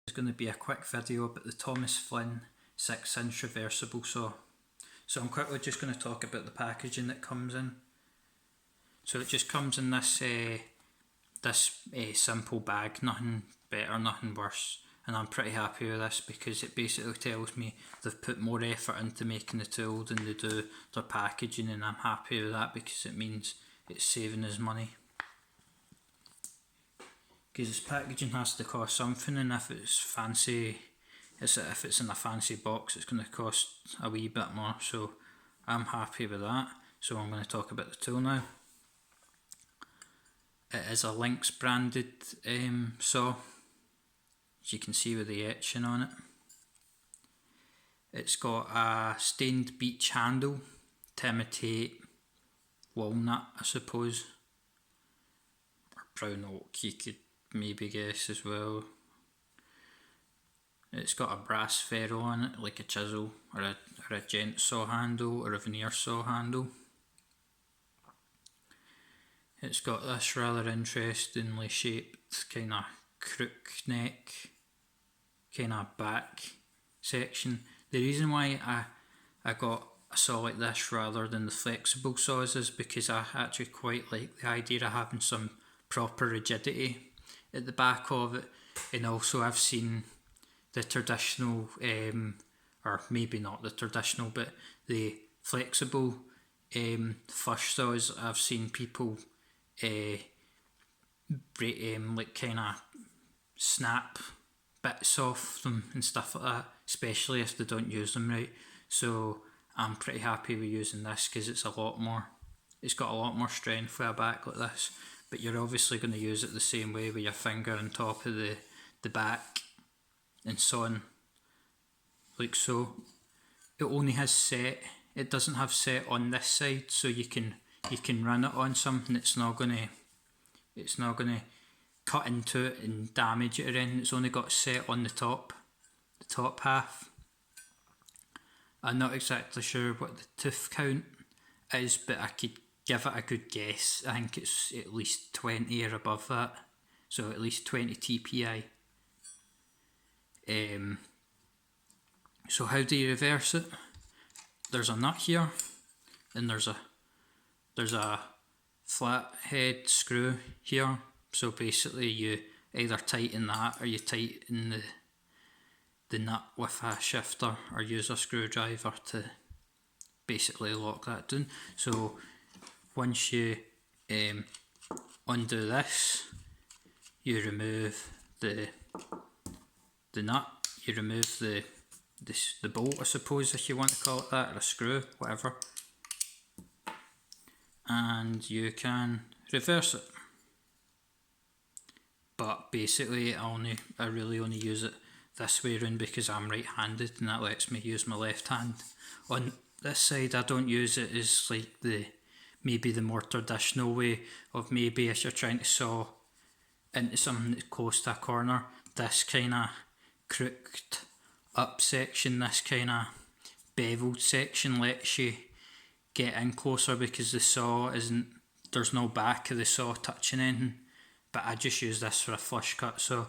It's going to be a quick video about the Thomas Flinn 6-inch reversible saw. So I'm quickly just going to talk about the packaging that comes in. So it just comes in this simple bag, nothing better, nothing worse, and I'm pretty happy with this because it basically tells me they've put more effort into making the tool than they do their packaging, and I'm happy with that because it means it's saving us money. Because this packaging has to cost something, and if it's fancy, if it's in a fancy box, it's going to cost a wee bit more, so I'm happy with that. So I'm going to talk about the tool now. It is a Lynx branded saw, as you can see with the etching on it. It's got a stained beech handle to imitate walnut, I suppose, or brown oak, you could maybe guess as well. It's got a brass ferrule on it, like a chisel or a gent saw handle or a veneer saw handle. It's got this rather interestingly shaped kind of crook neck, kind of back section. The reason why I got a saw like this rather than the flexible saws is because I actually quite like the idea of having some proper rigidity at the back of it, and also I've seen the traditional, or maybe not the traditional, but the flexible flush saws. I've seen people like kind of snap bits off them and stuff like that, especially if they don't use them right. So I'm pretty happy with using this because it's got a lot more strength with a back like this. But you're obviously going to use it the same way with your finger on top of the back and sawing like so. It only has set, it doesn't have set on this side, so you can run it on something. It's not gonna cut into it and damage it or anything. It's only got set on the top half. I'm not exactly sure what the tooth count is, but I could give it a good guess. I think it's at least 20 or above that, so at least 20 TPI. So how do you reverse it? There's a nut here, and there's a flat head screw here. So basically you either tighten that or you tighten the nut with a shifter or use a screwdriver to basically lock that down. So once you undo this, you remove the nut, you remove the bolt, I suppose, if you want to call it that, or a screw, whatever, and you can reverse it. But basically I really only use it this way around because I'm right-handed, and that lets me use my left hand. On this side I don't use it as like maybe the more traditional way of, maybe if you're trying to saw into something that's close to a corner, this kind of crooked up section, this kind of beveled section lets you get in closer because the saw there's no back of the saw touching anything. But I just use this for a flush cut, so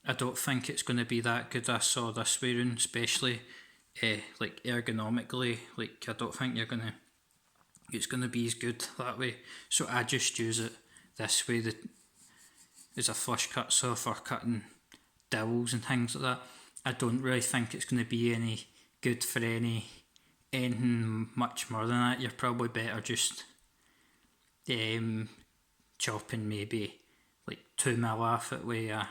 I don't think it's going to be that good a saw this way round, especially like ergonomically. Like, I don't think it's going to be as good that way, so I just use it this way as a flush cut saw for cutting dowels and things like that. I don't really think it's going to be any good for anything much more than that. You're probably better just chopping maybe like 2mm off it with a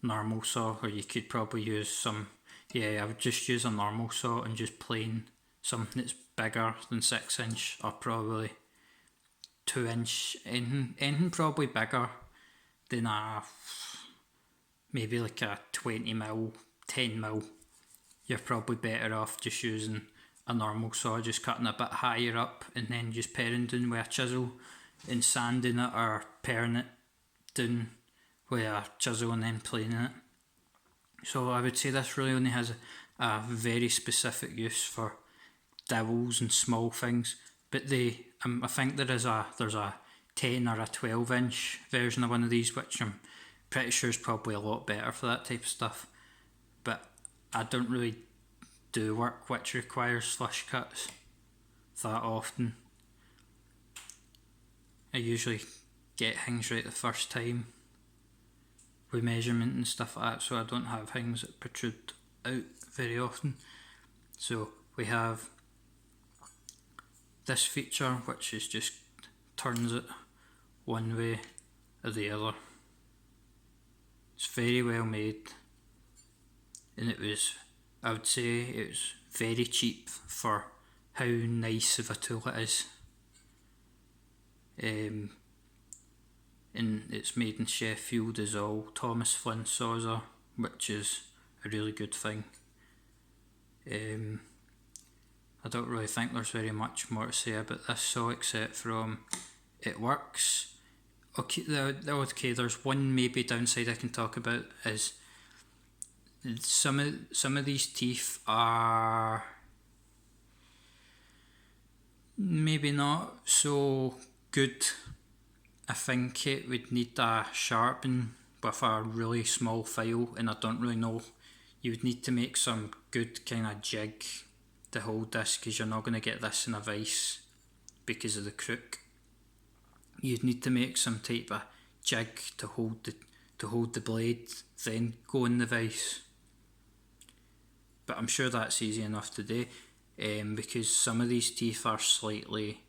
normal saw, or you could probably use some, I would just use a normal saw and just plane something that's bigger than 6-inch, or probably 2-inch, anything probably bigger than maybe like a 20mm, 10mm. You're probably better off just using a normal saw, just cutting a bit higher up and then just paring down with a chisel and sanding it, or paring it down with a chisel and then planing it. So I would say this really only has a very specific use for dowels and small things, but I think there's a 10 or a 12-inch version of one of these, which I'm pretty sure it's probably a lot better for that type of stuff, but I don't really do work which requires flush cuts that often. I usually get things right the first time with measurement and stuff like that, so I don't have things that protrude out very often. So we have this feature which is just turns it one way or the other. It's very well made, and I would say it was very cheap for how nice of a tool it is. And it's made in Sheffield as all Thomas Flinn saws are, which is a really good thing. I don't really think there's very much more to say about this saw except from it works. Okay, there's one maybe downside I can talk about is some of these teeth are maybe not so good. I think it would need a sharpen with a really small file, and I don't really know. You would need to make some good kind of jig to hold this, because you're not going to get this in a vise because of the crook. You'd need to make some type of jig to hold the blade, then go in the vise. But I'm sure that's easy enough to do, because some of these teeth are slightly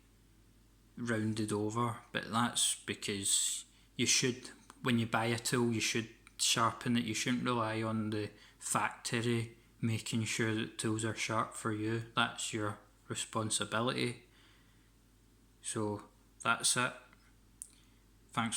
rounded over, but that's because you should, when you buy a tool, you should sharpen it. You shouldn't rely on the factory making sure that tools are sharp for you. That's your responsibility. So that's it. Thanks.